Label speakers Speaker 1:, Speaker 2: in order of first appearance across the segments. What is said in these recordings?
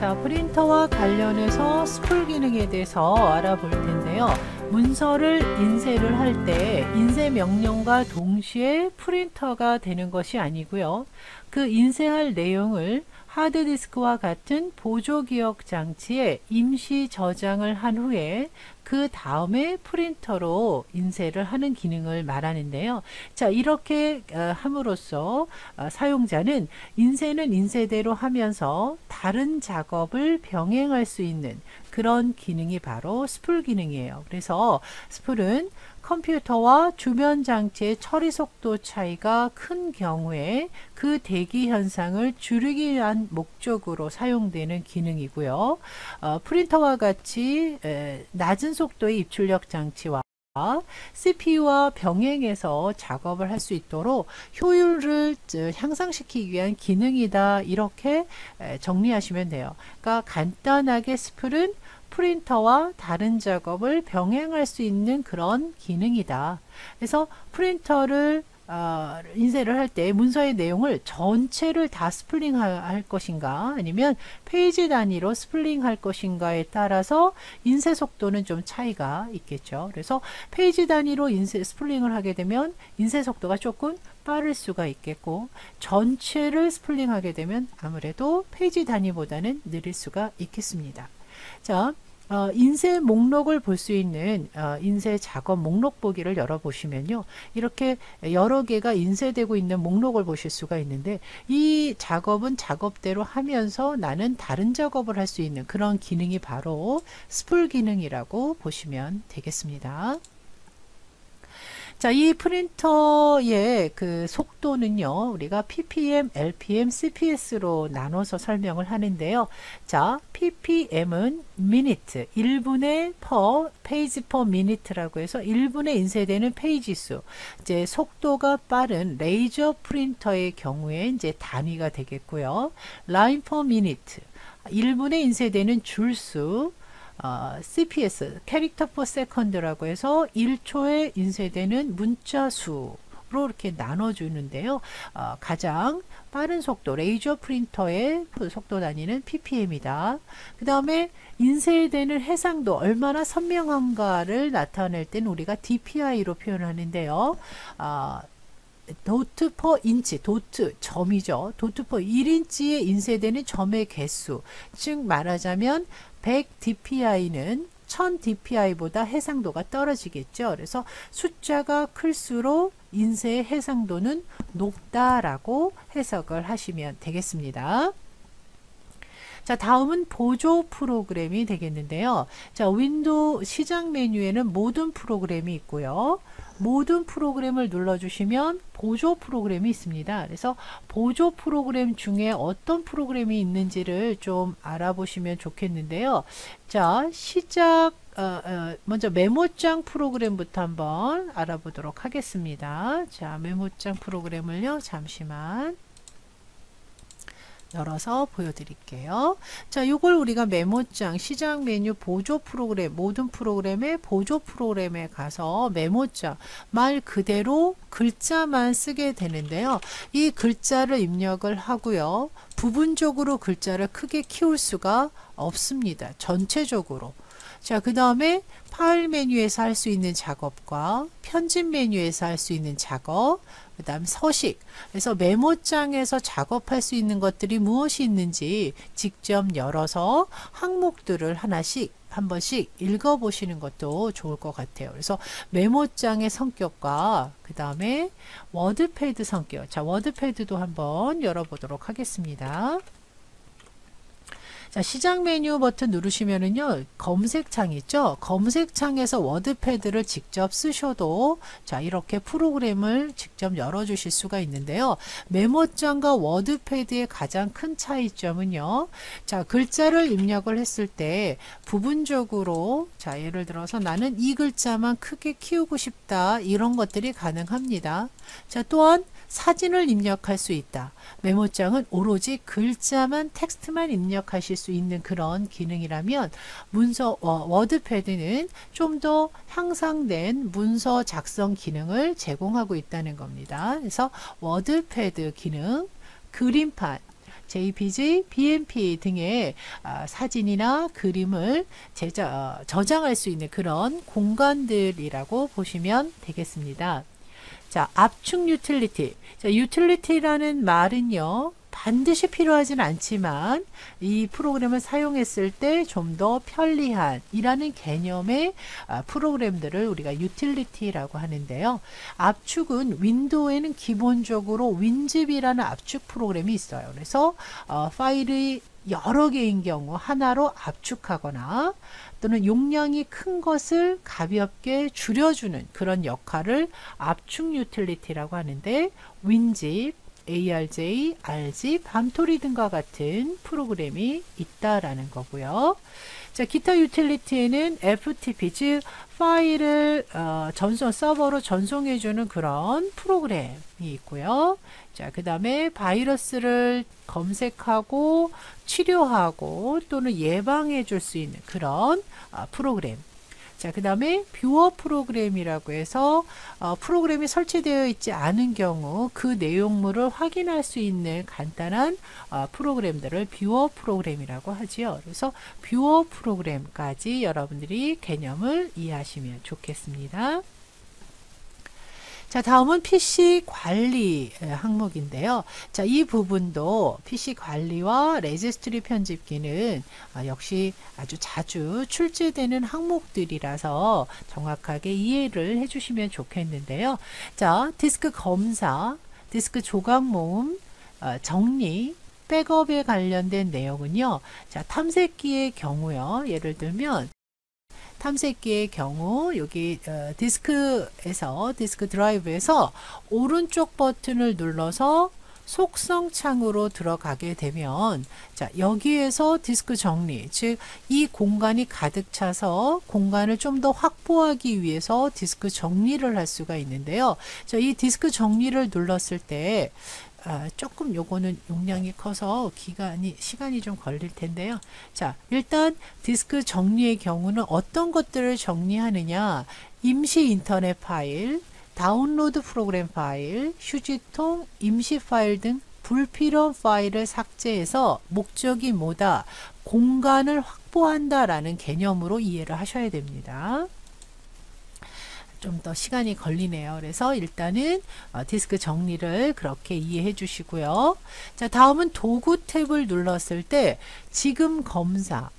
Speaker 1: 자, 프린터와 관련해서 스풀 기능에 대해서 알아볼 텐데요. 문서를 인쇄를 할 때 인쇄 명령과 동시에 프린터가 되는 것이 아니고요. 그 인쇄할 내용을 하드디스크와 같은 보조기억 장치에 임시 저장을 한 후에 그 다음에 프린터로 인쇄를 하는 기능을 말하는데요. 자, 이렇게 함으로써 사용자는 인쇄는 인쇄대로 하면서 다른 작업을 병행할 수 있는 그런 기능이 바로 스풀 기능이에요. 그래서 스풀은 컴퓨터와 주변 장치의 처리 속도 차이가 큰 경우에 그 대기 현상을 줄이기 위한 목적으로 사용되는 기능이고요. 프린터와 같이 낮은 속도의 입출력 장치와 CPU와 병행해서 작업을 할 수 있도록 효율을 향상시키기 위한 기능이다. 이렇게 정리하시면 돼요. 그러니까 간단하게 스풀은 프린터와 다른 작업을 병행할 수 있는 그런 기능이다. 그래서 프린터를 인쇄를 할 때 문서의 내용을 전체를 다 스플링 할 것인가 아니면 페이지 단위로 스플링 할 것인가에 따라서 인쇄 속도는 좀 차이가 있겠죠. 그래서 페이지 단위로 스플링을 하게 되면 인쇄 속도가 조금 빠를 수가 있겠고, 전체를 스플링 하게 되면 아무래도 페이지 단위보다는 느릴 수가 있겠습니다. 자, 인쇄 목록을 볼 수 있는 인쇄 작업 목록 보기를 열어보시면요. 이렇게 여러 개가 인쇄되고 있는 목록을 보실 수가 있는데, 이 작업은 작업대로 하면서 나는 다른 작업을 할 수 있는 그런 기능이 바로 스풀 기능이라고 보시면 되겠습니다. 자, 이 프린터의 그 속도는요, 우리가 ppm, lpm, cps로 나눠서 설명을 하는데요. 자, ppm은 minute, 1분의 per, page per minute라고 해서 1분에 인쇄되는 페이지 수. 이제 속도가 빠른 레이저 프린터의 경우에 이제 단위가 되겠고요. line per minute, 1분에 인쇄되는 줄수. CPS, 캐릭터 퍼 세컨드라고 해서 1초에 인쇄되는 문자 수로 이렇게 나눠주는데요. 가장 빠른 속도, 레이저 프린터의 속도 단위는 ppm이다. 그 다음에 인쇄되는 해상도, 얼마나 선명한가를 나타낼 때는 우리가 DPI로 표현하는데요. 도트 퍼 인치, 도트, 점이죠. 도트 퍼 1인치에 인쇄되는 점의 개수, 즉 말하자면 100 dpi는 1000 dpi보다 해상도가 떨어지겠죠. 그래서 숫자가 클수록 인쇄의 해상도는 높다라고 해석을 하시면 되겠습니다. 자, 다음은 보조 프로그램이 되겠는데요. 자, 윈도우 시작 메뉴에는 모든 프로그램이 있고요. 모든 프로그램을 눌러주시면 보조 프로그램이 있습니다. 그래서 보조 프로그램 중에 어떤 프로그램이 있는지를 좀 알아보시면 좋겠는데요. 자, 먼저 메모장 프로그램부터 한번 알아보도록 하겠습니다. 자, 메모장 프로그램을요, 잠시만 열어서 보여드릴게요. 자, 요걸 우리가 메모장, 시작 메뉴, 보조 프로그램, 모든 프로그램의 보조 프로그램에 가서 메모장, 말 그대로 글자만 쓰게 되는데요. 이 글자를 입력을 하고요. 부분적으로 글자를 크게 키울 수가 없습니다. 전체적으로. 자, 그 다음에 파일 메뉴에서 할 수 있는 작업과 편집 메뉴에서 할 수 있는 작업, 그 다음 서식, 그래서 메모장에서 작업할 수 있는 것들이 무엇이 있는지 직접 열어서 항목들을 하나씩 한 번씩 읽어보시는 것도 좋을 것 같아요. 그래서 메모장의 성격과 그 다음에 워드패드 성격, 자, 워드패드도 한번 열어보도록 하겠습니다. 자, 시작 메뉴 버튼 누르시면은요, 검색창 있죠? 검색창에서 워드패드를 직접 쓰셔도, 자, 이렇게 프로그램을 직접 열어주실 수가 있는데요. 메모장과 워드패드의 가장 큰 차이점은요, 자, 글자를 입력을 했을 때 부분적으로, 자, 예를 들어서 나는 이 글자만 크게 키우고 싶다. 이런 것들이 가능합니다. 자, 또한 사진을 입력할 수 있다. 메모장은 오로지 글자만, 텍스트만 입력하실 수 있는 그런 기능이라면 워드패드는 좀 더 향상된 문서 작성 기능을 제공하고 있다는 겁니다. 그래서 워드패드 기능, 그림판, JPG, BMP 등의 사진이나 그림을 저장할 수 있는 그런 공간들이라고 보시면 되겠습니다. 자, 압축 유틸리티. 자, 유틸리티라는 말은요, 반드시 필요하진 않지만 이 프로그램을 사용했을 때 좀 더 편리한 이라는 개념의 프로그램들을 우리가 유틸리티라고 하는데요. 압축은 윈도우에는 기본적으로 윈집이라는 압축 프로그램이 있어요. 그래서 파일이 여러 개인 경우 하나로 압축하거나 또는 용량이 큰 것을 가볍게 줄여주는 그런 역할을 압축 유틸리티라고 하는데, 윈집, ARJ, RG, 밤토리 등과 같은 프로그램이 있다라는 거고요. 자, 기타 유틸리티에는 FTP, 즉 파일을 서버로 전송해주는 그런 프로그램이 있고요. 자, 그 다음에 바이러스를 검색하고 치료하고 또는 예방해 줄 수 있는 그런 프로그램. 자, 그 다음에 뷰어 프로그램이라고 해서 프로그램이 설치되어 있지 않은 경우 그 내용물을 확인할 수 있는 간단한 프로그램들을 뷰어 프로그램이라고 하지요. 그래서 뷰어 프로그램까지 여러분들이 개념을 이해하시면 좋겠습니다. 자, 다음은 PC 관리 항목인데요. 자, 이 부분도 PC 관리와 레지스트리 편집기는 역시 아주 자주 출제되는 항목들이라서 정확하게 이해를 해주시면 좋겠는데요. 자, 디스크 검사, 디스크 조각 모음, 정리, 백업에 관련된 내용은요. 자, 탐색기의 경우요. 예를 들면 탐색기의 경우 여기 디스크 드라이브에서 오른쪽 버튼을 눌러서 속성 창으로 들어가게 되면, 자, 여기에서 디스크 정리, 즉 이 공간이 가득 차서 공간을 좀 더 확보하기 위해서 디스크 정리를 할 수가 있는데요. 자, 이 디스크 정리를 눌렀을 때 조금 요거는 용량이 커서 시간이 좀 걸릴 텐데요. 자, 일단 디스크 정리의 경우는 어떤 것들을 정리하느냐, 임시 인터넷 파일, 다운로드 프로그램 파일, 휴지통, 임시 파일 등 불필요한 파일을 삭제해서 목적이 뭐다? 공간을 확보한다라는 개념으로 이해를 하셔야 됩니다. 좀 더 시간이 걸리네요. 그래서 일단은 디스크 정리를 그렇게 이해해 주시고요. 자, 다음은 도구 탭을 눌렀을 때 지금 검사,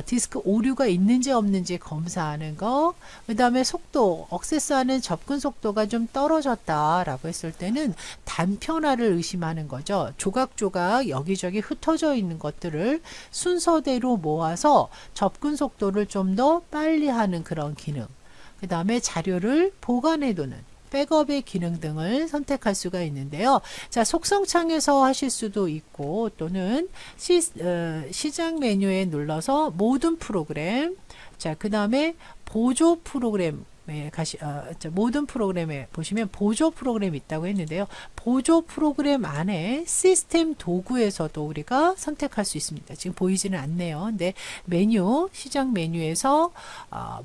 Speaker 1: 디스크 오류가 있는지 없는지 검사하는 거, 그 다음에 속도, 액세스하는 접근 속도가 좀 떨어졌다라고 했을 때는 단편화를 의심하는 거죠. 조각조각 여기저기 흩어져 있는 것들을 순서대로 모아서 접근 속도를 좀 더 빨리 하는 그런 기능, 그 다음에 자료를 보관해 두는 백업의 기능 등을 선택할 수가 있는데요. 자, 속성창에서 하실 수도 있고 또는 시작 메뉴에 눌러서 모든 프로그램, 자, 그 다음에 보조 프로그램 모든 프로그램에 보시면 보조 프로그램이 있다고 했는데요. 보조 프로그램 안에 시스템 도구에서도 우리가 선택할 수 있습니다. 지금 보이지는 않네요. 근데 시작 메뉴에서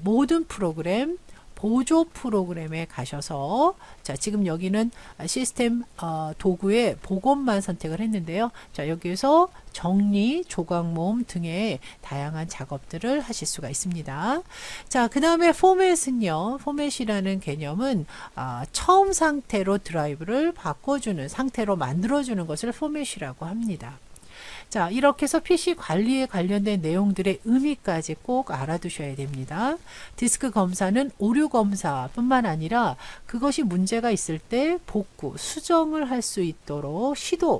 Speaker 1: 모든 프로그램, 보조 프로그램에 가셔서, 자, 지금 여기는 시스템 도구의 복원만 선택을 했는데요. 자, 여기에서 정리, 조각 모음 등의 다양한 작업들을 하실 수가 있습니다. 자, 그 다음에 포맷은요. 포맷이라는 개념은 처음 상태로 드라이브를 바꿔주는 상태로 만들어주는 것을 포맷이라고 합니다. 자, 이렇게 해서 PC 관리에 관련된 내용들의 의미까지 꼭 알아두셔야 됩니다. 디스크 검사는 오류 검사 뿐만 아니라 그것이 문제가 있을 때 복구, 수정을 할 수 있도록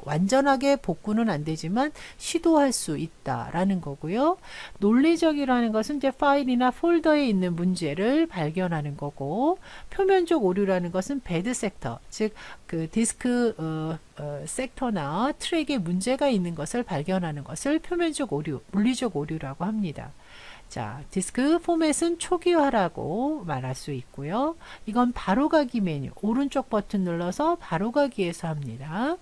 Speaker 1: 완전하게 복구는 안 되지만 시도할 수 있다라는 거고요. 논리적이라는 것은 이제 파일이나 폴더에 있는 문제를 발견하는 거고, 표면적 오류라는 것은 배드 섹터, 즉 그 디스크 섹터나 트랙에 문제가 있는 것을 발견하는 것을 표면적 오류, 물리적 오류라고 합니다. 자, 디스크 포맷은 초기화라고 말할 수 있고요. 이건 바로가기 메뉴, 오른쪽 버튼 눌러서 바로가기에서 합니다.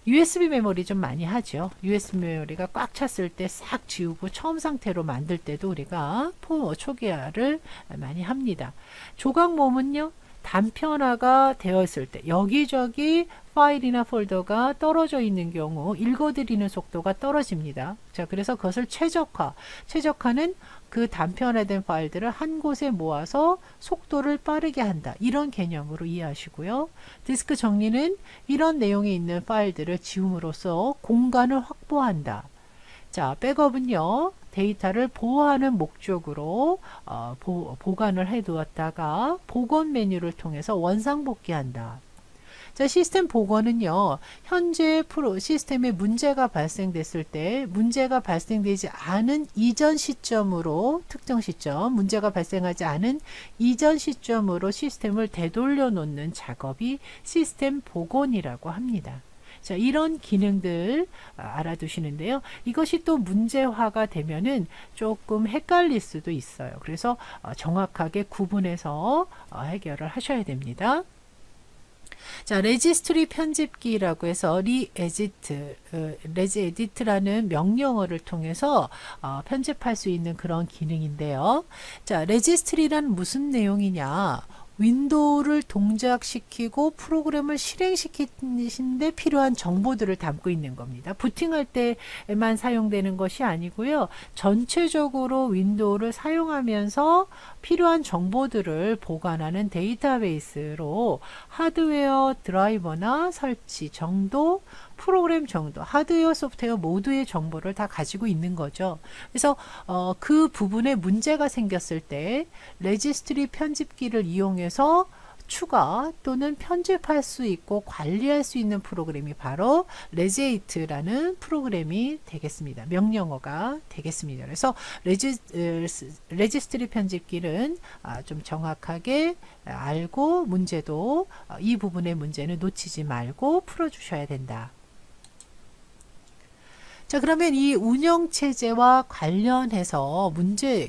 Speaker 1: USB 메모리 좀 많이 하죠. USB 메모리가 꽉 찼을 때 싹 지우고 처음 상태로 만들 때도 우리가 초기화를 많이 합니다. 조각 모음은요, 단편화가 되어 있을 때 여기저기 파일이나 폴더가 떨어져 있는 경우 읽어드리는 속도가 떨어집니다. 자, 그래서 그것을 최적화는 그 단편화된 파일들을 한 곳에 모아서 속도를 빠르게 한다. 이런 개념으로 이해하시고요. 디스크 정리는 이런 내용이 있는 파일들을 지움으로써 공간을 확보한다. 자, 백업은요, 데이터를 보호하는 목적으로 보관을 해두었다가 복원 메뉴를 통해서 원상복귀한다. 자, 시스템 복원은요, 현재 시스템에 문제가 발생됐을 때 문제가 발생되지 않은 이전 시점으로, 특정 시점, 문제가 발생하지 않은 이전 시점으로 시스템을 되돌려 놓는 작업이 시스템 복원이라고 합니다. 자, 이런 기능들 알아두시는데요. 이것이 또 문제화가 되면은 조금 헷갈릴 수도 있어요. 그래서 정확하게 구분해서 해결을 하셔야 됩니다. 자, 레지스트리 편집기라고 해서 레지에디트라는 명령어를 통해서 편집할 수 있는 그런 기능인데요. 자, 레지스트리란 무슨 내용이냐? 윈도우를 동작시키고 프로그램을 실행시키는데 필요한 정보들을 담고 있는 겁니다. 부팅할 때만 사용되는 것이 아니고요. 전체적으로 윈도우를 사용하면서 필요한 정보들을 보관하는 데이터베이스로 하드웨어 드라이버나 설치 정도, 프로그램 정도, 하드웨어, 소프트웨어 모두의 정보를 다 가지고 있는 거죠. 그래서 그 부분에 문제가 생겼을 때 레지스트리 편집기를 이용해서 추가 또는 편집할 수 있고 관리할 수 있는 프로그램이 바로 레지에이트라는 프로그램이 되겠습니다. 명령어가 되겠습니다. 그래서 레지스트리 편집기는 좀 정확하게 알고 문제도 이 부분의 문제는 놓치지 말고 풀어주셔야 된다. 자, 그러면 이 운영체제와 관련해서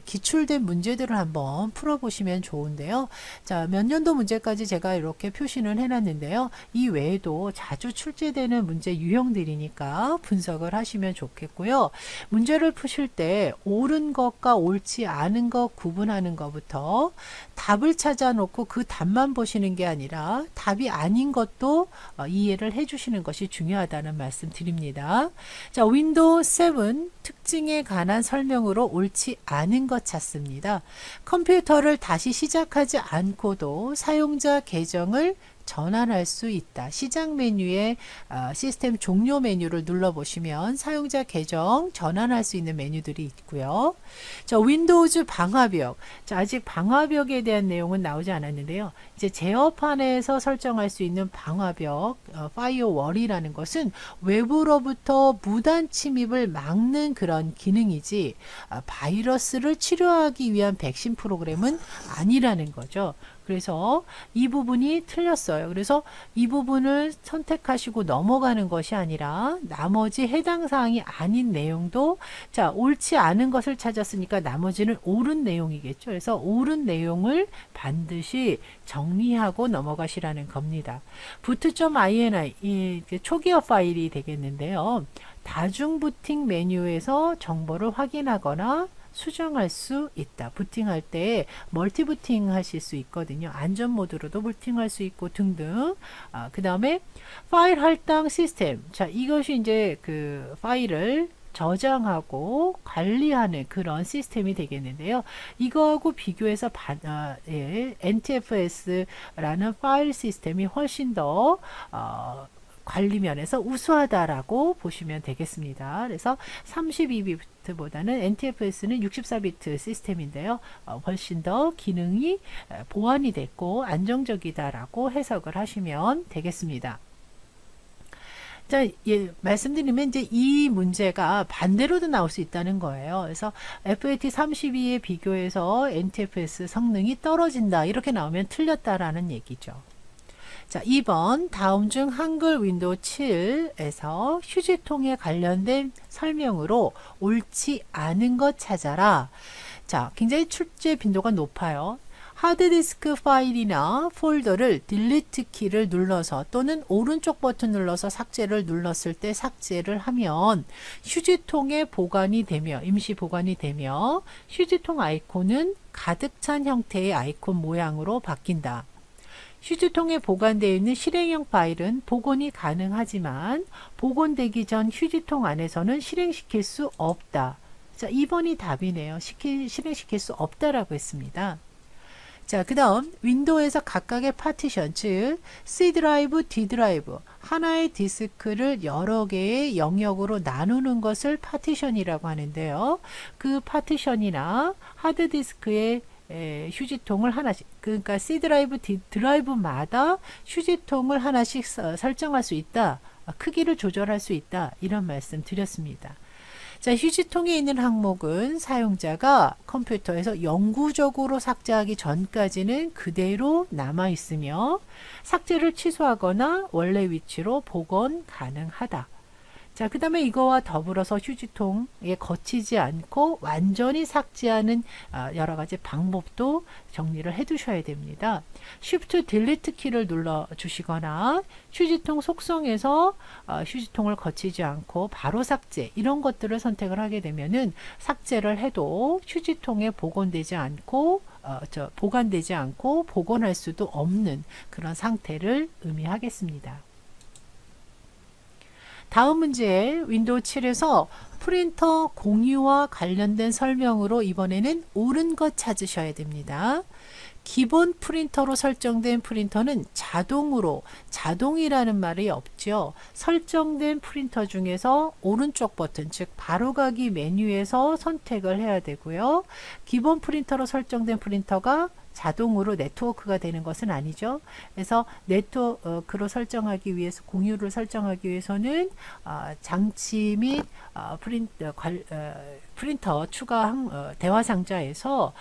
Speaker 1: 기출된 문제들을 한번 풀어보시면 좋은데요. 자, 몇 년도 문제까지 제가 이렇게 표시를 해놨는데요. 이 외에도 자주 출제되는 문제 유형들이니까 분석을 하시면 좋겠고요. 문제를 푸실 때 옳은 것과 옳지 않은 것 구분하는 것부터 답을 찾아놓고 그 답만 보시는 게 아니라 답이 아닌 것도 이해를 해주시는 것이 중요하다는 말씀 드립니다. 자, 윈도우 7 특징에 관한 설명으로 옳지 않은 것 찾습니다. 컴퓨터를 다시 시작하지 않고도 사용자 계정을 전환할 수 있다. 시작 메뉴에 시스템 종료 메뉴를 눌러보시면 사용자 계정 전환할 수 있는 메뉴들이 있고요. 자, 윈도우즈 방화벽. 자, 아직 방화벽에 대한 내용은 나오지 않았는데요. 이제 제어판에서 설정할 수 있는 방화벽, 파이어월이라는 것은 외부로부터 무단 침입을 막는 그런 기능이지 바이러스를 치료하기 위한 백신 프로그램은 아니라는 거죠. 그래서 이 부분이 틀렸어요. 그래서 이 부분을 선택하시고 넘어가는 것이 아니라 나머지 해당 사항이 아닌 내용도, 자, 옳지 않은 것을 찾았으니까 나머지는 옳은 내용이겠죠. 그래서 옳은 내용을 반드시 정리하고 넘어가시라는 겁니다. boot.ini 이 초기화 파일이 되겠는데요. 다중 부팅 메뉴에서 정보를 확인하거나 수정할 수 있다. 부팅할 때 멀티 부팅 하실 수 있거든요. 안전 모드로도 부팅할 수 있고 등등. 그 다음에 파일 할당 시스템. 자, 이것이 이제 그 파일을 저장하고 관리하는 그런 시스템이 되겠는데요. 이거하고 비교해서 NTFS라는 파일 시스템이 훨씬 더 관리 면에서 우수하다라고 보시면 되겠습니다. 그래서 32비트보다는 NTFS는 64비트 시스템인데요. 훨씬 더 기능이 보완이 됐고 안정적이다라고 해석을 하시면 되겠습니다. 자, 말씀드리면 이제 이 문제가 반대로도 나올 수 있다는 거예요. 그래서 FAT32에 비교해서 NTFS 성능이 떨어진다 이렇게 나오면 틀렸다라는 얘기죠. 자, 2번 다음 중 한글 윈도우 7에서 휴지통에 관련된 설명으로 옳지 않은 것 찾아라. 자, 굉장히 출제 빈도가 높아요. 하드디스크 파일이나 폴더를 딜리트 키를 눌러서 또는 오른쪽 버튼 눌러서 삭제를 눌렀을 때 삭제를 하면 휴지통에 보관이 되며 임시 보관이 되며 휴지통 아이콘은 가득 찬 형태의 아이콘 모양으로 바뀐다. 휴지통에 보관되어 있는 실행형 파일은 복원이 가능하지만 복원되기 전 휴지통 안에서는 실행시킬 수 없다. 자, 2번이 답이네요. 실행시킬 수 없다라고 했습니다. 자, 그 다음 윈도우에서 각각의 파티션, 즉 C 드라이브, D 드라이브, 하나의 디스크를 여러 개의 영역으로 나누는 것을 파티션이라고 하는데요. 그 파티션이나 하드디스크의 휴지통을 하나씩, 그러니까 C 드라이브, D 드라이브마다 휴지통을 하나씩 설정할 수 있다. 크기를 조절할 수 있다. 이런 말씀 드렸습니다. 자, 휴지통에 있는 항목은 사용자가 컴퓨터에서 영구적으로 삭제하기 전까지는 그대로 남아 있으며 삭제를 취소하거나 원래 위치로 복원 가능하다. 자, 그 다음에 이거와 더불어서 휴지통에 거치지 않고 완전히 삭제하는 여러 가지 방법도 정리를 해 두셔야 됩니다. Shift Delete 키를 눌러 주시거나 휴지통 속성에서 휴지통을 거치지 않고 바로 삭제 이런 것들을 선택을 하게 되면은 삭제를 해도 휴지통에 보관되지 않고 복원할 수도 없는 그런 상태를 의미하겠습니다. 다음 문제 윈도우 7에서 프린터 공유와 관련된 설명으로 이번에는 옳은 것 찾으셔야 됩니다. 기본 프린터로 설정된 프린터는 자동이라는 말이 없죠. 설정된 프린터 중에서 오른쪽 버튼, 즉 바로가기 메뉴에서 선택을 해야 되고요. 기본 프린터로 설정된 프린터가 자동으로 네트워크가 되는 것은 아니죠. 그래서 네트워크로 설정하기 위해서, 공유를 설정하기 위해서는 장치 및 프린터 추가 대화 상자에서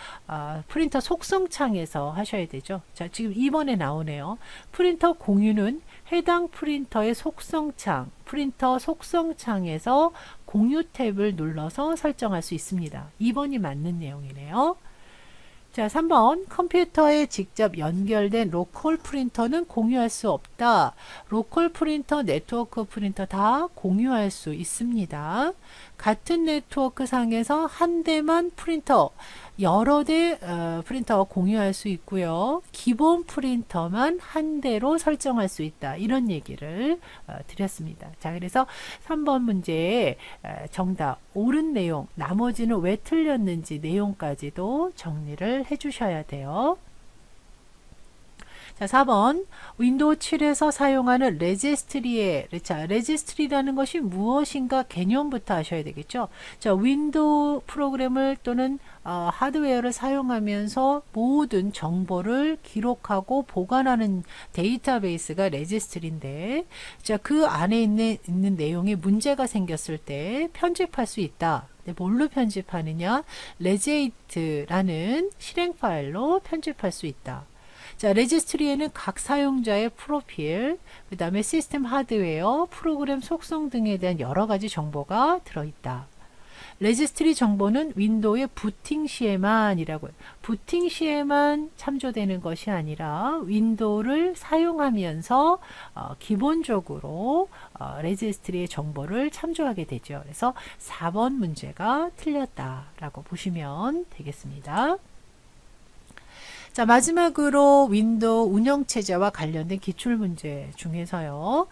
Speaker 1: 프린터 속성 창에서 하셔야 되죠. 자, 지금 2번에 나오네요. 프린터 공유는 해당 프린터의 속성창, 프린터 속성창에서 공유 탭을 눌러서 설정할 수 있습니다. 2번이 맞는 내용이네요. 자, 3번 컴퓨터에 직접 연결된 로컬 프린터는 공유할 수 없다. 로컬 프린터, 네트워크 프린터 다 공유할 수 있습니다. 같은 네트워크 상에서 한 대만 프린터, 여러 대 프린터와 공유할 수 있고요. 기본 프린터만 한 대로 설정할 수 있다. 이런 얘기를 드렸습니다. 자, 그래서 3번 문제의 정답, 옳은 내용, 나머지는 왜 틀렸는지 내용까지도 정리를 해 주셔야 돼요. 자, 4번 윈도우 7에서 사용하는 레지스트리의 레지스트리라는 것이 무엇인가 개념부터 아셔야 되겠죠. 자, 윈도우 프로그램을 또는 하드웨어를 사용하면서 모든 정보를 기록하고 보관하는 데이터베이스가 레지스트리인데, 자, 그 안에 있는 내용에 문제가 생겼을 때 편집할 수 있다. 뭘로 편집하느냐? 레제이트라는 실행 파일로 편집할 수 있다. 자, 레지스트리에는 각 사용자의 프로필, 그 다음에 시스템 하드웨어, 프로그램 속성 등에 대한 여러 가지 정보가 들어있다. 레지스트리 정보는 윈도우의 부팅 시에만 참조되는 것이 아니라 윈도우를 사용하면서 기본적으로 레지스트리의 정보를 참조하게 되죠. 그래서 4번 문제가 틀렸다라고 보시면 되겠습니다. 자, 마지막으로 윈도우 운영체제와 관련된 기출문제 중에서요.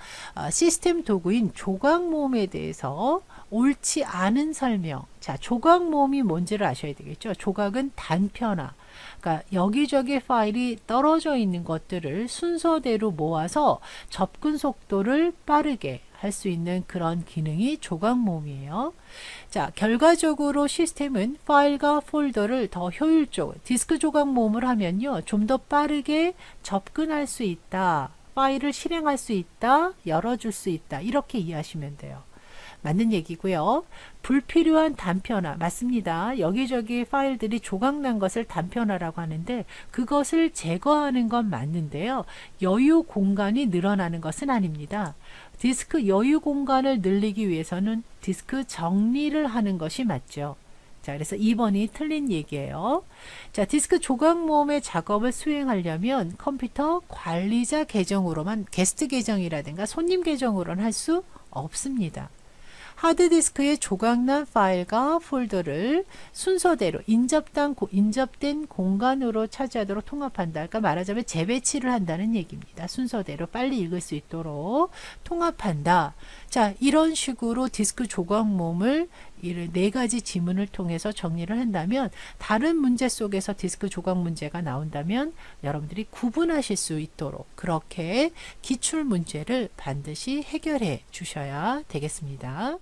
Speaker 1: 시스템 도구인 조각모음에 대해서 옳지 않은 설명. 자, 조각모음이 뭔지를 아셔야 되겠죠. 조각은 단편화. 그러니까 여기저기 파일이 떨어져 있는 것들을 순서대로 모아서 접근 속도를 빠르게 할 수 있는 그런 기능이 조각모음이에요. 자, 결과적으로 시스템은 파일과 폴더를 더 효율적으로 디스크 조각모음을 하면요, 좀 더 빠르게 접근할 수 있다, 파일을 실행할 수 있다, 열어줄 수 있다, 이렇게 이해하시면 돼요. 맞는 얘기고요. 불필요한 단편화, 맞습니다. 여기저기 파일들이 조각난 것을 단편화라고 하는데 그것을 제거하는 건 맞는데요. 여유 공간이 늘어나는 것은 아닙니다. 디스크 여유 공간을 늘리기 위해서는 디스크 정리를 하는 것이 맞죠. 자, 그래서 2번이 틀린 얘기예요. 자, 디스크 조각모음의 작업을 수행하려면 컴퓨터 관리자 계정으로만, 게스트 계정이라든가 손님 계정으로는 할 수 없습니다. 하드디스크에 조각난 파일과 폴더를 순서대로 인접된 공간으로 차지하도록 통합한다. 그러니까 말하자면 재배치를 한다는 얘기입니다. 순서대로 빨리 읽을 수 있도록 통합한다. 자, 이런 식으로 디스크 조각 몸을 이 네 가지 지문을 통해서 정리를 한다면, 다른 문제 속에서 디스크 조각 문제가 나온다면 여러분들이 구분하실 수 있도록 그렇게 기출 문제를 반드시 해결해 주셔야 되겠습니다.